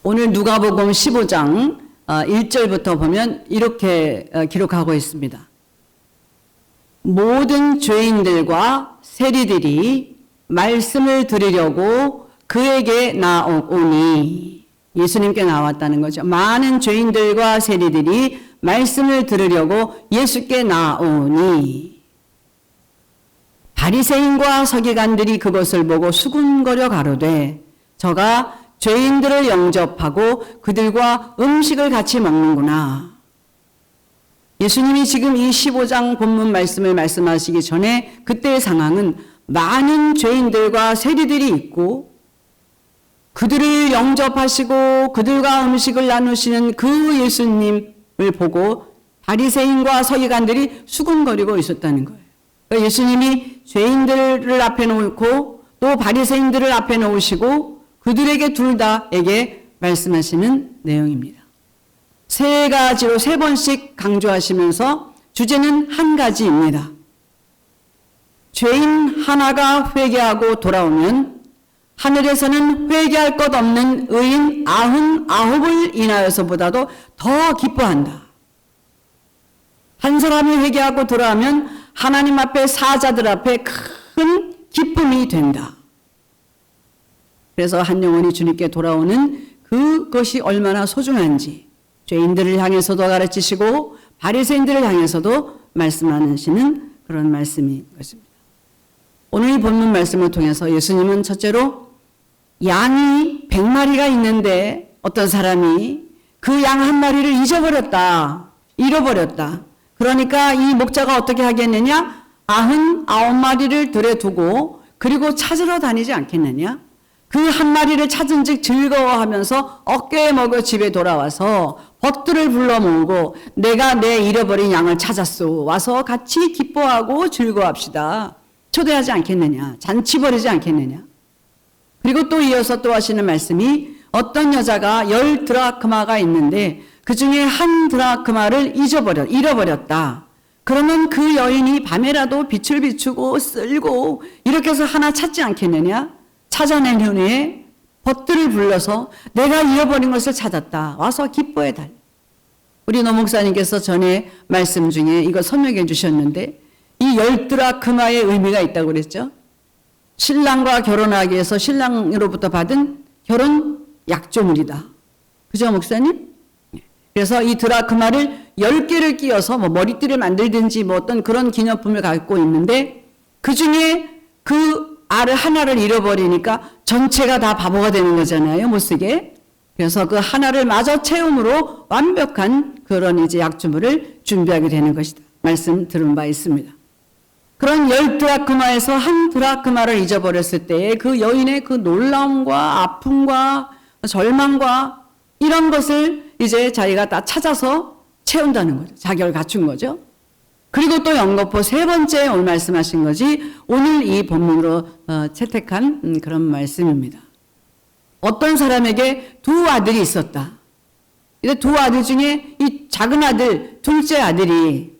오늘 누가복음 15장 1절부터 보면 이렇게 기록하고 있습니다. 모든 죄인들과 세리들이 말씀을 들으려고 그에게 나오니, 예수님께 나왔다는 거죠. 많은 죄인들과 세리들이 말씀을 들으려고 예수께 나오니, 바리새인과 서기관들이 그것을 보고 수군거려 가로되 저가 죄인들을 영접하고 그들과 음식을 같이 먹는구나. 예수님이 지금 이 15장 본문 말씀을 말씀하시기 전에 그때의 상황은 많은 죄인들과 세리들이 있고 그들을 영접하시고 그들과 음식을 나누시는 그 예수님을 보고 바리새인과 서기관들이 수군거리고 있었다는 거예요. 그러니까 예수님이 죄인들을 앞에 놓고 또 바리새인들을 앞에 놓으시고 그들에게 둘 다에게 말씀하시는 내용입니다. 세 가지로 세 번씩 강조하시면서 주제는 한 가지입니다. 죄인 하나가 회개하고 돌아오면 하늘에서는 회개할 것 없는 의인 99을 인하여서보다도 더 기뻐한다. 한 사람이 회개하고 돌아오면 하나님 앞에 사자들 앞에 큰 기쁨이 된다. 그래서 한 영혼이 주님께 돌아오는 그것이 얼마나 소중한지 죄인들을 향해서도 가르치시고 바리새인들을 향해서도 말씀하시는 그런 말씀인 것입니다. 오늘 이 본문 말씀을 통해서 예수님은 첫째로 양이 100마리가 있는데 어떤 사람이 그 양 한 마리를 잃어버렸다. 그러니까 이 목자가 어떻게 하겠느냐? 99마리를 들에 두고 그리고 찾으러 다니지 않겠느냐? 그 한 마리를 찾은즉 즐거워하면서 어깨에 먹여 집에 돌아와서 벗들을 불러 모으고 내가 내 잃어버린 양을 찾았소. 와서 같이 기뻐하고 즐거워합시다. 초대하지 않겠느냐? 잔치 벌이지 않겠느냐? 그리고 또 이어서 또 하시는 말씀이 어떤 여자가 10 드라크마가 있는데 그 중에 1 드라크마를 잃어버렸다. 그러면 그 여인이 밤에라도 빛을 비추고 쓸고 이렇게 해서 하나 찾지 않겠느냐? 찾아낸 후에 벗들을 불러서 내가 잃어버린 것을 찾았다. 와서 기뻐해달라. 우리 노 목사님께서 전에 말씀 중에 이거 설명해 주셨는데 이 10 드라크마의 의미가 있다고 그랬죠. 신랑과 결혼하기 위해서 신랑으로부터 받은 결혼 약조물이다. 그죠 목사님? 그래서 이 드라크마를 10개를 끼워서 뭐 머리띠를 만들든지 뭐 어떤 그런 기념품을 갖고 있는데 그 중에 그 알을 하나를 잃어버리니까 전체가 다 바보가 되는 거잖아요. 못 쓰게. 그래서 그 하나를 마저 채움으로 완벽한 그런 이제 약주물을 준비하게 되는 것이다. 말씀 들은 바 있습니다. 그런 10 드라크마에서 1 드라크마를 잊어버렸을 때의 그 여인의 그 놀라움과 아픔과 절망과 이런 것을 이제 자기가 다 찾아서 채운다는 거죠. 자격을 갖춘 거죠. 그리고 또 연거푸 세 번째 오늘 말씀하신 것이 오늘 이 본문으로 채택한 그런 말씀입니다. 어떤 사람에게 2 아들이 있었다. 이 2 아들 중에 이 작은 아들, 둘째 아들이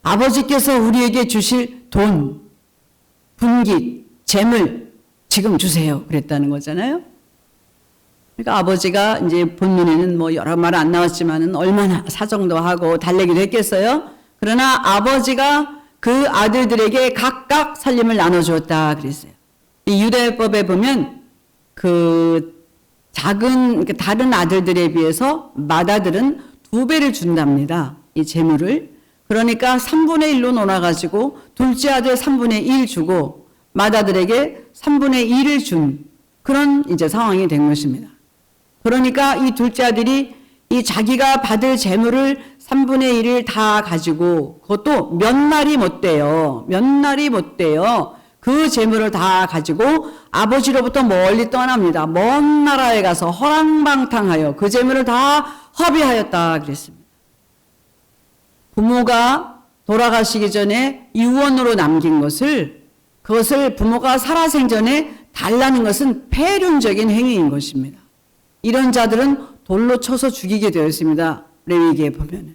아버지께서 우리에게 주실 돈, 분깃, 재물 지금 주세요. 그랬다는 거잖아요. 그러니까 아버지가 이제 본문에는 뭐 여러 말 안 나왔지만은 얼마나 사정도 하고 달래기도 했겠어요. 그러나 아버지가 그 아들들에게 각각 살림을 나눠주었다 그랬어요. 이 유대법에 보면 그 작은 다른 아들들에 비해서 맏아들은 2배를 준답니다. 이 재물을. 그러니까 3분의 1로 나눠가지고 둘째 아들 3분의 1 주고 맏아들에게 3분의 1을 준 그런 이제 상황이 된 것입니다. 그러니까 이 둘째 아들이 이 자기가 받을 재물을 3분의 1을 다 가지고 그것도 몇 날이 못 돼요. 그 재물을 다 가지고 아버지로부터 멀리 떠납니다. 먼 나라에 가서 허랑방탕하여 그 재물을 다 허비하였다 그랬습니다. 부모가 돌아가시기 전에 유언으로 남긴 그것을 부모가 살아생전에 달라는 것은 폐륜적인 행위인 것입니다. 이런 자들은 돌로 쳐서 죽이게 되어 있습니다. 레위기에 보면.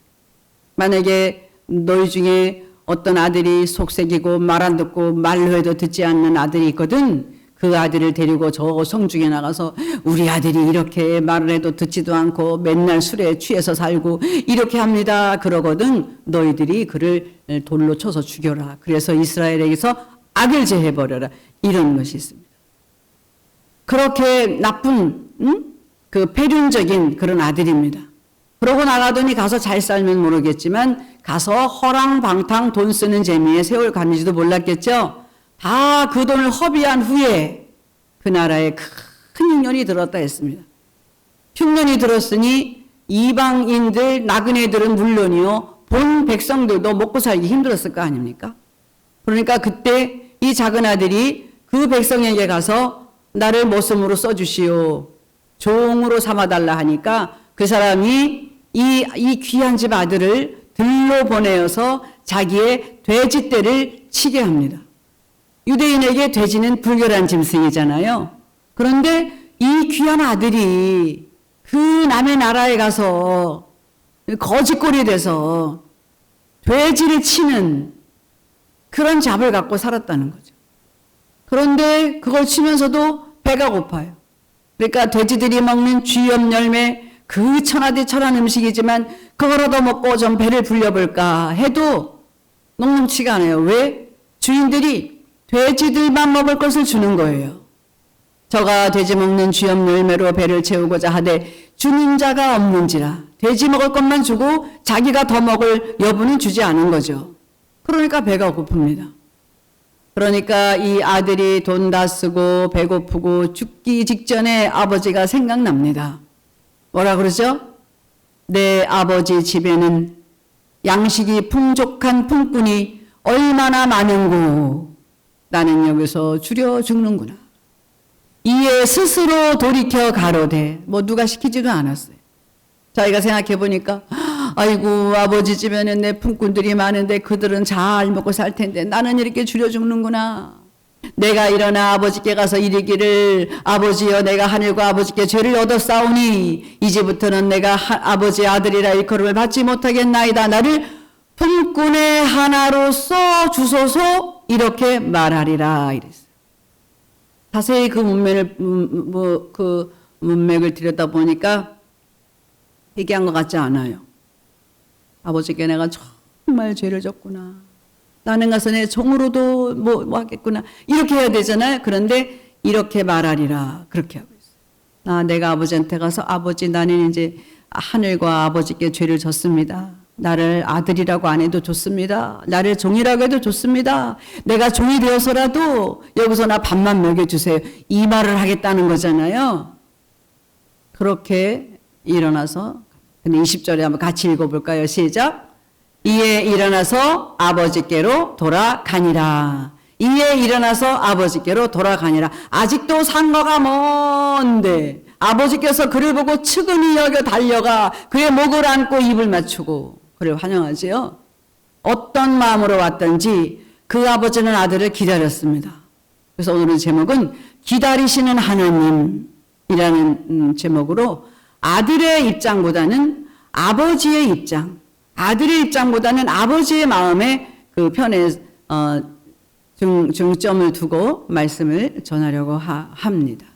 만약에 너희 중에 어떤 아들이 속색이고 말 안 듣고 말로 해도 듣지 않는 아들이 있거든 그 아들을 데리고 저 성중에 나가서 우리 아들이 이렇게 말을 해도 듣지도 않고 맨날 술에 취해서 살고 이렇게 합니다. 그러거든 너희들이 그를 돌로 쳐서 죽여라. 그래서 이스라엘에게서 악을 제해버려라. 이런 것이 있습니다. 그렇게 나쁜 그 패륜적인 그런 아들입니다. 그러고 나가더니 가서 잘 살면 모르겠지만 가서 허랑방탕 돈 쓰는 재미에 세월 가는지도 몰랐겠죠. 다 그 돈을 허비한 후에 그 나라에 큰 흉년이 들었다 했습니다. 흉년이 들었으니 이방인들 나그네들은 물론이요 본 백성들도 먹고 살기 힘들었을 거 아닙니까? 그러니까 그때 이 작은 아들이 그 백성에게 가서 나를 모섬으로 써주시오. 종으로 삼아달라 하니까 그 사람이 이 귀한 집 아들을 들로 보내어서 자기의 돼지떼를 치게 합니다. 유대인에게 돼지는 불결한 짐승이잖아요. 그런데 이 귀한 아들이 그 남의 나라에 가서 거지꼴이 돼서 돼지를 치는 그런 잡을 갖고 살았다는 거죠. 그런데 그걸 치면서도 배가 고파요. 그러니까 돼지들이 먹는 쥐염 열매 그 천하디천한 음식이지만 그거라도 먹고 좀 배를 불려볼까 해도 녹록치가 않아요. 왜? 주인들이 돼지들만 먹을 것을 주는 거예요. 저가 돼지 먹는 쥐염 열매로 배를 채우고자 하되 주는 자가 없는지라 돼지 먹을 것만 주고 자기가 더 먹을 여부는 주지 않은 거죠. 그러니까 배가 고픕니다. 그러니까 이 아들이 돈 다 쓰고 배고프고 죽기 직전에 아버지가 생각납니다. 뭐라 그러죠? 내 아버지 집에는 양식이 풍족한 품꾼이 얼마나 많은고 나는 여기서 줄여 죽는구나. 이에 스스로 돌이켜 가로되 누가 시키지도 않았어요. 자기가 생각해 보니까 아이고 아버지 집에는 내 품꾼들이 많은데 그들은 잘 먹고 살 텐데 나는 이렇게 줄여 죽는구나. 내가 일어나 아버지께 가서 이르기를 아버지여 내가 하늘과 아버지께 죄를 얻었사오니 이제부터는 내가 아버지의 아들이라 일컬음을 받지 못하겠나이다. 나를 품꾼의 하나로 써 주소서 이렇게 말하리라 이랬어요. 자세히 그 문맥을 들여다보니까 얘기한 것 같지 않아요. 아버지께 내가 정말 죄를 졌구나. 나는 가서 내 종으로도 뭐 하겠구나. 이렇게 해야 되잖아요. 그런데 이렇게 말하리라. 그렇게 하고 있어요. 내가 아버지한테 가서 아버지 나는 이제 하늘과 아버지께 죄를 졌습니다. 나를 아들이라고 안 해도 좋습니다. 나를 종이라고 해도 좋습니다. 내가 종이 되어서라도 여기서 나 밥만 먹여주세요. 이 말을 하겠다는 거잖아요. 그렇게 일어나서 근데 20절에 한번 같이 읽어볼까요? 시작. 이에 일어나서 아버지께로 돌아가니라. 이에 일어나서 아버지께로 돌아가니라. 아직도 상거가 먼데 아버지께서 그를 보고 측은히 여겨 달려가 그의 목을 안고 입을 맞추고 그를 환영하지요. 어떤 마음으로 왔던지 그 아버지는 아들을 기다렸습니다. 그래서 오늘의 제목은 기다리시는 하나님이라는 제목으로 아들의 입장보다는 아버지의 입장, 아들의 입장보다는 아버지의 마음에 그 편에 중점을 두고 말씀을 전하려고 합니다.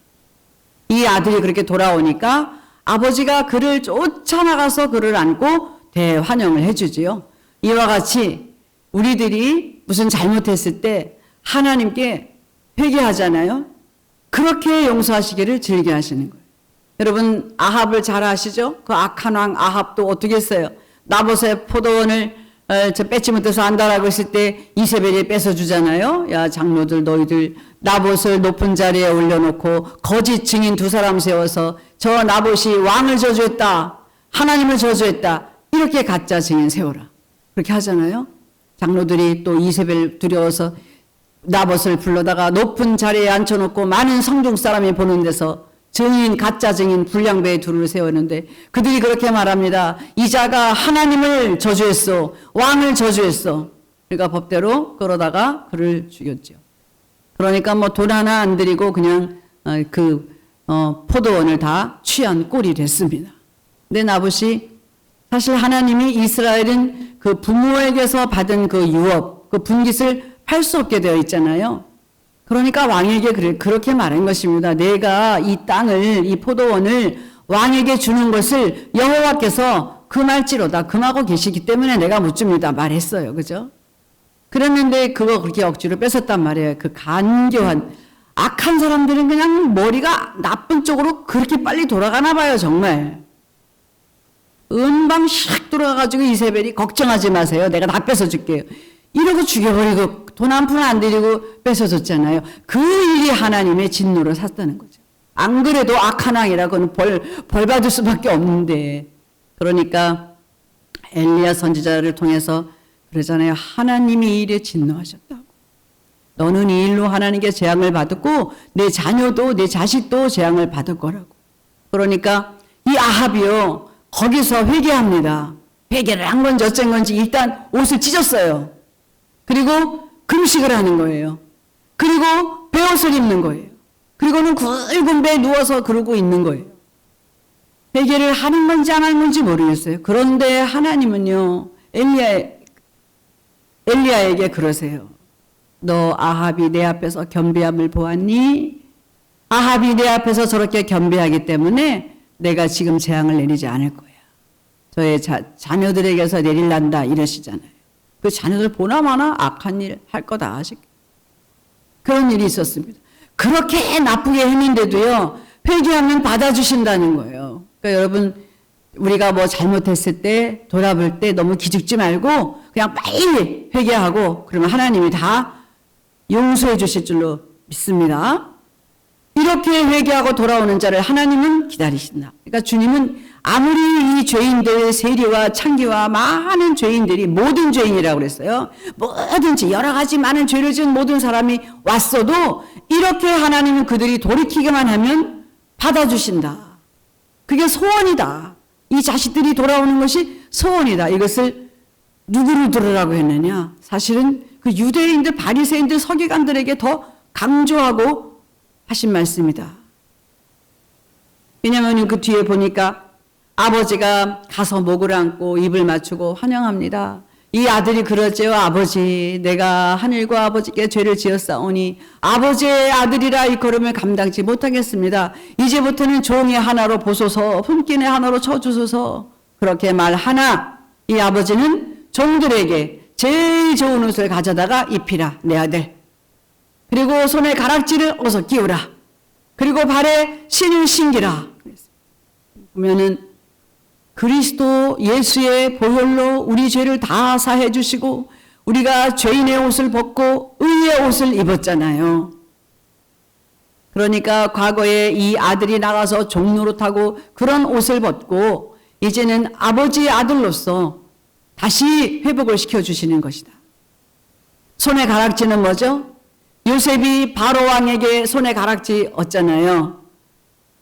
이 아들이 그렇게 돌아오니까 아버지가 그를 쫓아나가서 그를 안고 대환영을 해주지요. 이와 같이 우리들이 무슨 잘못했을 때 하나님께 회개하잖아요. 그렇게 용서하시기를 즐겨하시는 거예요. 여러분 아합을 잘 아시죠? 그 악한 왕 아합도 어떻게 했어요? 나봇의 포도원을 뺏지 못해서 안다라고 했을 때 이세벨이 뺏어주잖아요. 야 장로들 너희들 나봇을 높은 자리에 올려놓고 거짓 증인 2사람 세워서 저 나봇이 왕을 저주했다. 하나님을 저주했다. 이렇게 가짜 증인 세워라. 그렇게 하잖아요. 장로들이 또 이세벨 두려워서 나봇을 불러다가 높은 자리에 앉혀놓고 많은 성중 사람이 보는 데서 증인, 가짜 증인, 불량배의 둘을 세웠는데 그들이 그렇게 말합니다. 이 자가 하나님을 저주했어. 왕을 저주했어. 그러니까 법대로 끌어다가 그를 죽였죠. 그러니까 돈 하나 안 드리고 그냥 포도원을 다 취한 꼴이 됐습니다. 근데 나봇이 사실 하나님이 이스라엘은 그 부모에게서 받은 그 유업, 그 분깃을 팔 수 없게 되어 있잖아요. 그러니까 왕에게 그렇게 말한 것입니다. 내가 이 땅을, 이 포도원을 왕에게 주는 것을 여호와께서 금할지로다. 금하고 계시기 때문에 내가 못 줍니다. 말했어요. 그죠? 그랬는데 그거 그렇게 억지로 뺏었단 말이에요. 그 간교한, 악한 사람들은 그냥 머리가 나쁜 쪽으로 그렇게 빨리 돌아가나 봐요. 정말. 은방 샥 돌아가가지고 이세벨이 걱정하지 마세요. 내가 다 뺏어줄게요. 이러고 죽여버리고 돈 한 푼 안 드리고 뺏어줬잖아요. 그 일이 하나님의 진노를 샀다는 거죠. 안 그래도 악한 왕이라고는 벌 받을 수밖에 없는데. 그러니까 엘리야 선지자를 통해서 그러잖아요. 하나님이 이 일에 진노하셨다고. 너는 이 일로 하나님께 재앙을 받았고 내 자녀도 내 자식도 재앙을 받을 거라고. 그러니까 이 아합이요. 거기서 회개합니다. 회개를 한 건지 어쩐 건지 일단 옷을 찢었어요. 그리고 금식을 하는 거예요. 그리고 베옷을 입는 거예요. 그리고는 굵은 배에 누워서 그러고 있는 거예요. 회개를 하는 건지 안 하는 건지 모르겠어요. 그런데 하나님은요. 엘리야에게 그러세요. 너 아합이 내 앞에서 겸비함을 보았니? 아합이 내 앞에서 저렇게 겸비하기 때문에 내가 지금 재앙을 내리지 않을 거야. 저의 자녀들에게서 내릴란다 이러시잖아요. 그 자녀들 보나마나 악한 일 할 거다 하시고 그런 일이 있었습니다. 그렇게 나쁘게 했는데도요. 회개하면 받아주신다는 거예요. 그러니까 여러분 우리가 뭐 잘못했을 때 돌아볼 때 너무 기죽지 말고 그냥 빨리 회개하고 그러면 하나님이 다 용서해 주실 줄로 믿습니다. 이렇게 회개하고 돌아오는 자를 하나님은 기다리신다. 그러니까 주님은 아무리 이 죄인들 세리와 창기와 많은 죄인들이 모든 죄인이라고 그랬어요. 뭐든지 여러 가지 많은 죄를 지은 모든 사람이 왔어도 이렇게 하나님은 그들이 돌이키기만 하면 받아주신다. 그게 소원이다. 이 자식들이 돌아오는 것이 소원이다. 이것을 누구를 들으라고 했느냐? 사실은 그 유대인들, 바리새인들, 서기관들에게 더 강조하고 하신 말씀이다. 왜냐하면 그 뒤에 보니까 아버지가 가서 목을 안고 입을 맞추고 환영합니다. 이 아들이 그러지요. 아버지, 내가 하늘과 아버지께 죄를 지었사오니 아버지의 아들이라 이 걸음을 감당치 못하겠습니다. 이제부터는 종의 하나로 보소서, 품꾼의 하나로 쳐주소서. 그렇게 말하나 이 아버지는 종들에게 제일 좋은 옷을 가져다가 입히라, 내 아들. 그리고 손에 가락지를 어서 끼우라. 그리고 발에 신을 신기라. 보면은 그리스도 예수의 보혈로 우리 죄를 다 사해 주시고 우리가 죄인의 옷을 벗고 의의 옷을 입었잖아요. 그러니까 과거에 이 아들이 나가서 종노릇하고 그런 옷을 벗고 이제는 아버지의 아들로서 다시 회복을 시켜주시는 것이다. 손에 가락지는 뭐죠? 요셉이 바로 왕에게 손에 가락지 얻잖아요.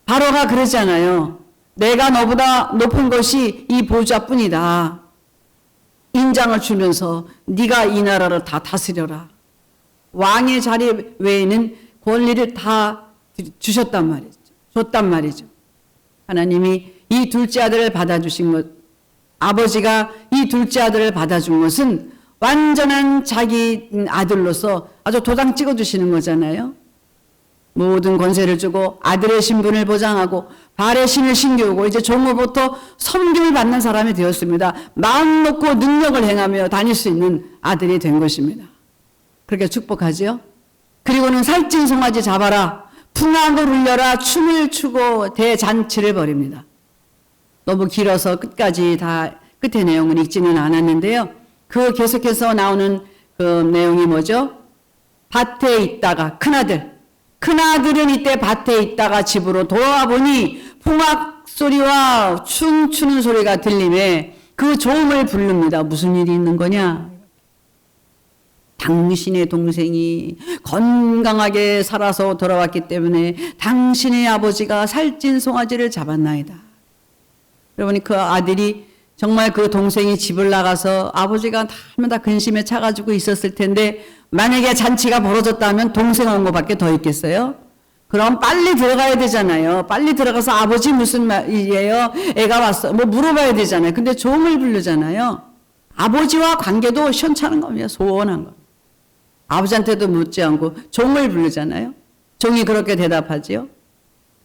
바로가 그러잖아요. 내가 너보다 높은 것이 이 보좌뿐이다. 인장을 주면서 네가 이 나라를 다 다스려라. 왕의 자리 외에는 권리를 다 주셨단 말이죠. 줬단 말이죠. 하나님이 이 둘째 아들을 받아주신 것, 아버지가 이 둘째 아들을 받아준 것은 완전한 자기 아들로서 아주 도장 찍어주시는 거잖아요. 모든 권세를 주고 아들의 신분을 보장하고 발의 신을 신기우고 이제 종으로부터 섬김을 받는 사람이 되었습니다. 마음 놓고 능력을 행하며 다닐 수 있는 아들이 된 것입니다. 그렇게 축복하지요. 그리고는 살찐 송아지 잡아라. 풍악을 울려라. 춤을 추고 대잔치를 벌입니다. 너무 길어서 끝까지 다 끝의 내용은 읽지는 않았는데요. 그 계속해서 나오는 그 내용이 뭐죠? 밭에 있다가 큰아들은 이때 밭에 있다가 집으로 돌아보니 풍악 소리와 춤추는 소리가 들리매 그 조음을 부릅니다. 무슨 일이 있는 거냐? 당신의 동생이 건강하게 살아서 돌아왔기 때문에 당신의 아버지가 살찐 송아지를 잡았나이다. 그러니 그 아들이 정말 그 동생이 집을 나가서 아버지가 날마다 근심에 차가지고 있었을 텐데 만약에 잔치가 벌어졌다면 동생 온 거밖에 더 있겠어요? 그럼 빨리 들어가야 되잖아요. 빨리 들어가서 아버지 무슨 말이에요? 애가 왔어. 뭐 물어봐야 되잖아요. 근데 종을 부르잖아요. 아버지와 관계도 시원찮은 겁니다. 소원한 거. 아버지한테도 묻지 않고 종을 부르잖아요. 종이 그렇게 대답하지요.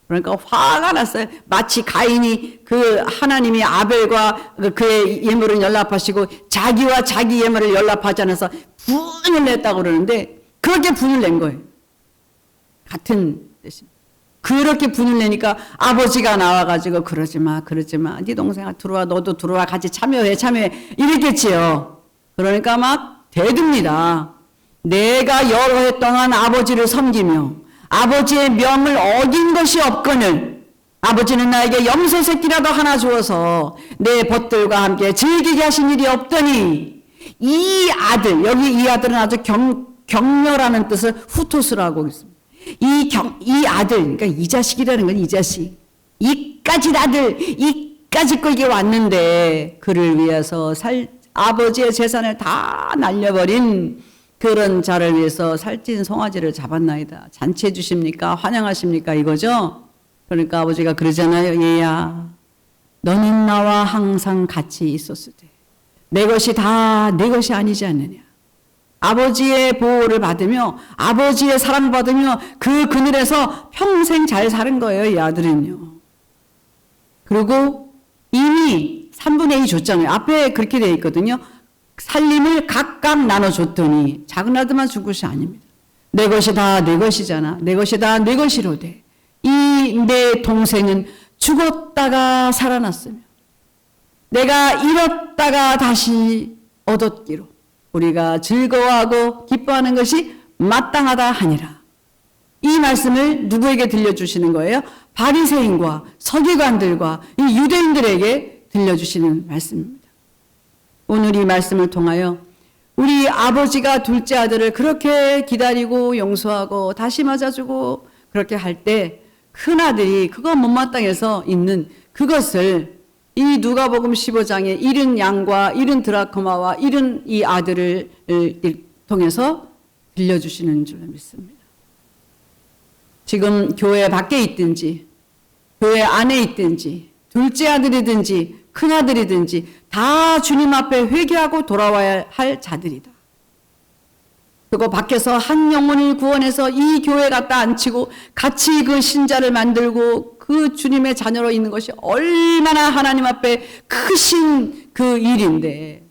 그러니까 화가 났어요. 마치 가인이 그 하나님이 아벨과 그의 예물을 연락하시고 자기와 자기 예물을 연락하지 않아서 분을 냈다고 그러는데 그렇게 분을 낸 거예요. 같은 뜻입니다. 그렇게 분을 내니까 아버지가 나와가지고 그러지 마. 네 동생아 들어와. 너도 들어와. 같이 참여해. 이랬겠지요. 그러니까 막 대듭니다. 내가 여러 해 동안 아버지를 섬기며 아버지의 명을 어긴 것이 없거늘 아버지는 나에게 염소 새끼라도 하나 주어서 내 벗들과 함께 즐기게 하신 일이 없더니 이 아들, 여기 이 아들은 아주 격려라는 뜻을 후토스라고 있습니다. 이 아들, 그러니까 이 자식이라는 건 이 자식. 이까짓 아들, 이까짓 거기 왔는데 그를 위해서 아버지의 재산을 다 날려버린 그런 자를 위해서 살찐 송아지를 잡았나이다. 잔치해 주십니까? 환영하십니까? 이거죠? 그러니까 아버지가 그러잖아요. 얘야, 너는 나와 항상 같이 있었을 때 내 것이 다 내 것이 아니지 않느냐. 아버지의 보호를 받으며 아버지의 사랑받으며 그 그늘에서 평생 잘 사는 거예요. 이 아들은요. 그리고 이미 3분의 2 줬잖아요. 앞에 그렇게 되어 있거든요. 살림을 각각 나눠줬더니 작은 아들만 준 것이 아닙니다. 내 것이 다 내 것이잖아. 내 것이 다 내 것이로되 이 내 동생은 죽었다가 살아났으며 내가 잃었다가 다시 얻었기로 우리가 즐거워하고 기뻐하는 것이 마땅하다 하니라. 이 말씀을 누구에게 들려주시는 거예요? 바리새인과 서기관들과 이 유대인들에게 들려주시는 말씀입니다. 오늘 이 말씀을 통하여 우리 아버지가 둘째 아들을 그렇게 기다리고 용서하고 다시 맞아주고 그렇게 할 때 큰아들이 그거 못마땅해서 있는 그것을 이 누가복음 15장에 잃은 양과 잃은 드라크마와 잃은 이 아들을 통해서 빌려주시는 줄 믿습니다. 지금 교회 밖에 있든지 교회 안에 있든지 둘째 아들이든지 큰아들이든지 다 주님 앞에 회개하고 돌아와야 할 자들이다. 그리고 밖에서 한 영혼을 구원해서 이 교회 갖다 앉히고 같이 그 신자를 만들고 그 주님의 자녀로 있는 것이 얼마나 하나님 앞에 크신 그 일인데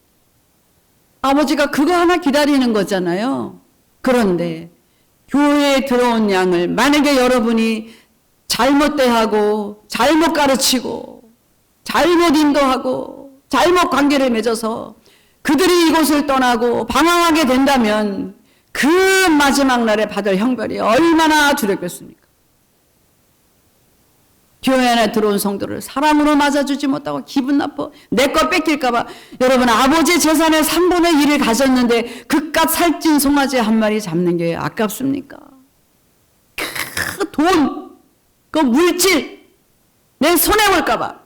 아버지가 그거 하나 기다리는 거잖아요. 그런데 교회에 들어온 양을 만약에 여러분이 잘못 대하고 잘못 가르치고 잘못 인도하고 잘못 관계를 맺어서 그들이 이곳을 떠나고 방황하게 된다면 그 마지막 날에 받을 형벌이 얼마나 두렵겠습니까? 교회 안에 들어온 성도를 사랑으로 맞아주지 못하고 기분 나빠 내 거 뺏길까봐 여러분 아버지 재산의 3분의 1을 가졌는데 그깟 살찐 송아지 한 마리 잡는 게 아깝습니까? 그 돈, 그 물질 내 손해 올까봐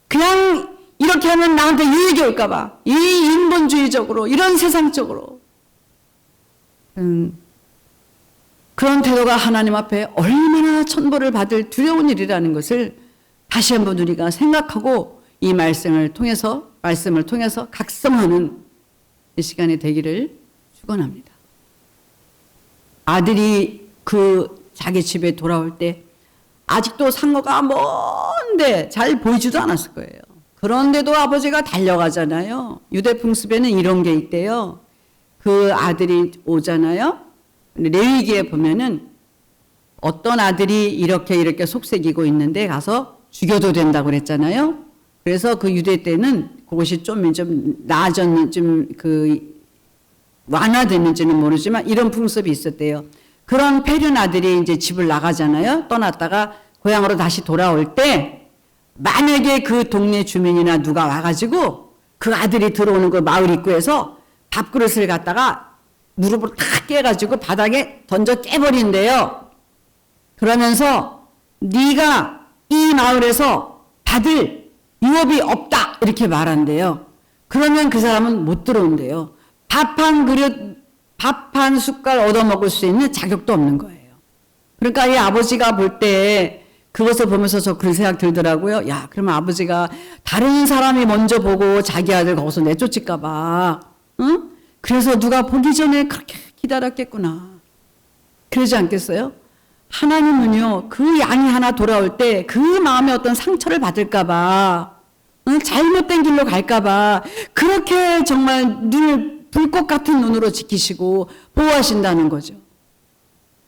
그냥 이렇게 하면 나한테 유익이 올까봐 이 인본주의적으로 이런 세상적으로 그런 태도가 하나님 앞에 얼마나 천벌을 받을 두려운 일이라는 것을 다시 한번 우리가 생각하고 이 말씀을 통해서 각성하는 이 시간이 되기를 축원합니다. 아들이 그 자기 집에 돌아올 때 아직도 상어가 먼데 잘 보이지도 않았을 거예요. 그런데도 아버지가 달려가잖아요. 유대 풍습에는 이런 게 있대요. 그 아들이 오잖아요. 레위기에 보면은 어떤 아들이 이렇게 속삭이고 있는데 가서 죽여도 된다고 그랬잖아요. 그래서 그 유대 때는 그것이 좀 나아졌는 완화됐는지는 모르지만 이런 풍습이 있었대요. 그런 패륜 아들이 이제 집을 나가잖아요. 떠났다가 고향으로 다시 돌아올 때 만약에 그 동네 주민이나 누가 와가지고 그 아들이 들어오는 그 마을 입구에서 밥그릇을 갖다가 무릎으로 탁 깨가지고 바닥에 던져 깨버린대요. 그러면서 네가 이 마을에서 받을 유업이 없다 이렇게 말한대요. 그러면 그 사람은 못 들어온대요. 밥 한 그릇, 밥 한 숟갈 얻어먹을 수 있는 자격도 없는 거예요. 그러니까 이 아버지가 볼 때 그것을 보면서 저 그런 생각 들더라고요. 야, 그러면 아버지가 다른 사람이 먼저 보고 자기 아들 거기서 내쫓을까 봐. 응? 그래서 누가 보기 전에 그렇게 기다렸겠구나. 그러지 않겠어요? 하나님은요, 그 양이 하나 돌아올 때 그 마음에 어떤 상처를 받을까봐, 잘못된 길로 갈까봐, 그렇게 정말 눈을 불꽃 같은 눈으로 지키시고 보호하신다는 거죠.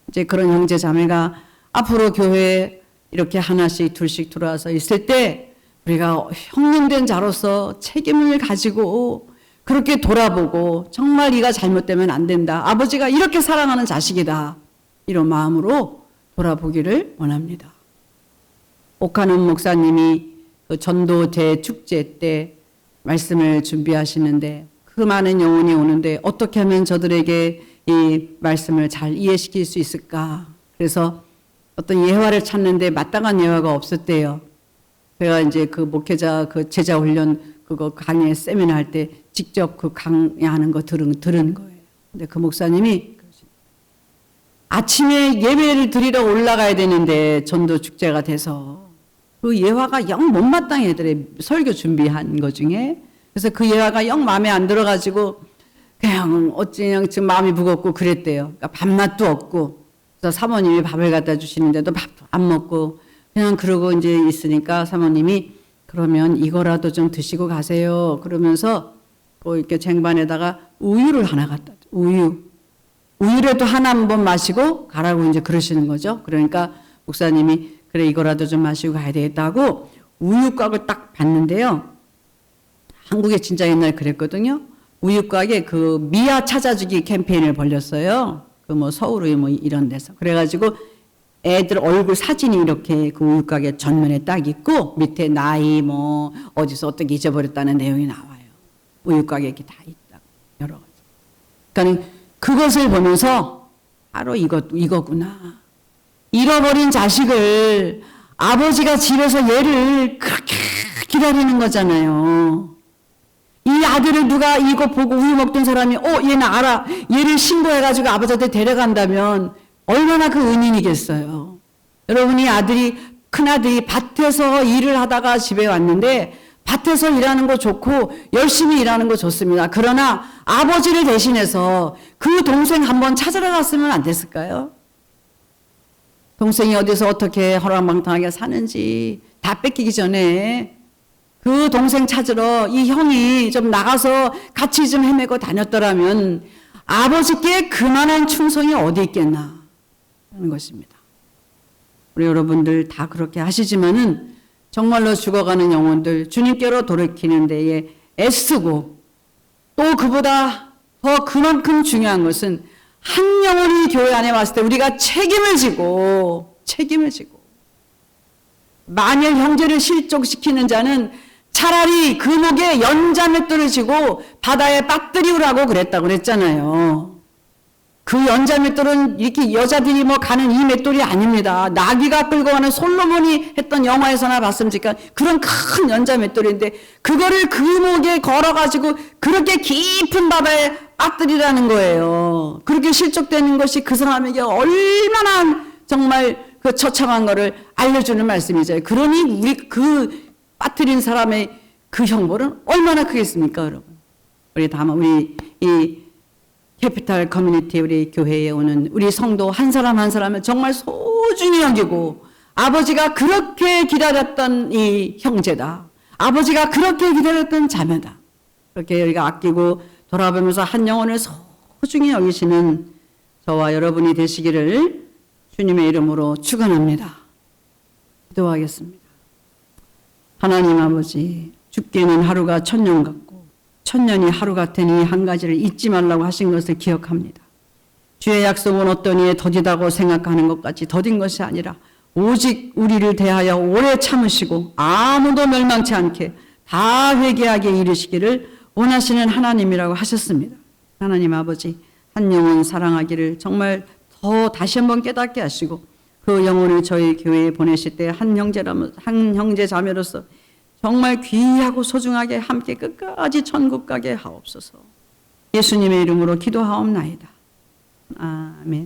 이제 그런 형제 자매가 앞으로 교회에 이렇게 하나씩 둘씩 들어와서 있을 때 우리가 형님된 자로서 책임을 가지고 그렇게 돌아보고 정말 이가 잘못되면 안 된다. 아버지가 이렇게 사랑하는 자식이다. 이런 마음으로 돌아보기를 원합니다. 옥하는 목사님이 그 전도 대축제 때 말씀을 준비하시는데 그 많은 영혼이 오는데 어떻게 하면 저들에게 이 말씀을 잘 이해시킬 수 있을까? 그래서 어떤 예화를 찾는데 마땅한 예화가 없었대요. 제가 이제 그 목회자 그 제자 훈련 그거 강의 세미나 할 때 직접 그 강의하는 거 들은 거예요. 근데 그 목사님이 아침에 예배를 드리러 올라가야 되는데 전도 축제가 돼서 그 예화가 영 못마땅해더래. 설교 준비한 거 중에. 그래서 그 예화가 영 마음에 안 들어가지고 그냥 어찌 그냥 지금 마음이 무겁고 그랬대요. 그러니까 밥맛도 없고. 그래서 사모님이 밥을 갖다 주시는데도 밥도 안 먹고 그냥 그러고 이제 있으니까 사모님이 그러면 이거라도 좀 드시고 가세요. 그러면서 또 이렇게 쟁반에다가 우유를 하나 갖다 줘. 우유라도 하나 한번 마시고 가라고 이제 그러시는 거죠. 그러니까 목사님이 그래 이거라도 좀 마시고 가야 되겠다고 우유곽을 딱 봤는데요. 한국에 진짜 옛날 그랬거든요. 우유곽에 그 미아 찾아주기 캠페인을 벌렸어요. 그 뭐 서울의 뭐 이런 데서. 그래가지고 애들 얼굴 사진이 이렇게 그 우유곽에 전면에 딱 있고 밑에 나이 뭐 어디서 어떻게 잊어버렸다는 내용이 나와요. 우유곽에 이렇게 다 있다. 여러 가지. 그러니까 그것을 보면서 바로 이거구나. 잃어버린 자식을 아버지가 집에서 얘를 그렇게 기다리는 거잖아요. 이 아들을 누가 이거 보고 우유 먹던 사람이 얘는 알아. 얘를 신고해가지고 아버지한테 데려간다면 얼마나 그 은인이겠어요. 여러분이 큰아들이 밭에서 일을 하다가 집에 왔는데 밭에서 일하는 거 좋고 열심히 일하는 거 좋습니다. 그러나 아버지를 대신해서 그 동생 한번 찾으러 갔으면 안 됐을까요? 동생이 어디서 어떻게 허랑방탕하게 사는지 다 뺏기기 전에 그 동생 찾으러 이 형이 좀 나가서 같이 좀 헤매고 다녔더라면 아버지께 그만한 충성이 어디 있겠나 하는 것입니다. 우리 여러분들 다 그렇게 하시지만은 정말로 죽어가는 영혼들 주님께로 돌이키는 데에 애쓰고 또 그보다 더 그만큼 중요한 것은 한 영혼이 교회 안에 왔을 때 우리가 책임을 지고 만일 형제를 실족시키는 자는 차라리 그 목에 연자맷돌을 쥐고 바다에 빠뜨리우라고 그랬잖아요. 그 연자맷돌은 이렇게 여자들이 뭐 가는 이 맷돌이 아닙니다. 나귀가 끌고 가는 솔로몬이 했던 영화에서나 봤습니까? 그런 큰 연자맷돌인데 그거를 그 목에 걸어가지고 그렇게 깊은 바다에 빠뜨리라는 거예요. 그렇게 실족되는 것이 그 사람에게 얼마나 정말 그 처참한 거를 알려주는 말씀이죠. 그러니 우리 그 빠뜨린 사람의 그 형벌은 얼마나 크겠습니까, 여러분? 우리 다만 우리 이 캐피탈 커뮤니티 우리 교회에 오는 우리 성도 한 사람 한 사람을 정말 소중히 여기고 아버지가 그렇게 기다렸던 이 형제다. 아버지가 그렇게 기다렸던 자매다. 그렇게 우리가 아끼고 돌아보면서 한 영혼을 소중히 여기시는 저와 여러분이 되시기를 주님의 이름으로 축원합니다. 기도하겠습니다. 하나님 아버지, 죽게는 하루가 천년 같고 천년이 하루 같으니 한 가지를 잊지 말라고 하신 것을 기억합니다. 주의 약속은 어떤 이에 더디다고 생각하는 것 같이 더딘 것이 아니라 오직 우리를 대하여 오래 참으시고 아무도 멸망치 않게 다 회개하게 이르시기를 원하시는 하나님이라고 하셨습니다. 하나님 아버지, 한 영혼 사랑하기를 정말 더 다시 한번 깨닫게 하시고 그 영혼을 저희 교회에 보내실 때 한 형제 자매로서 정말 귀하고 소중하게 함께 끝까지 천국 가게 하옵소서. 예수님의 이름으로 기도하옵나이다. 아멘.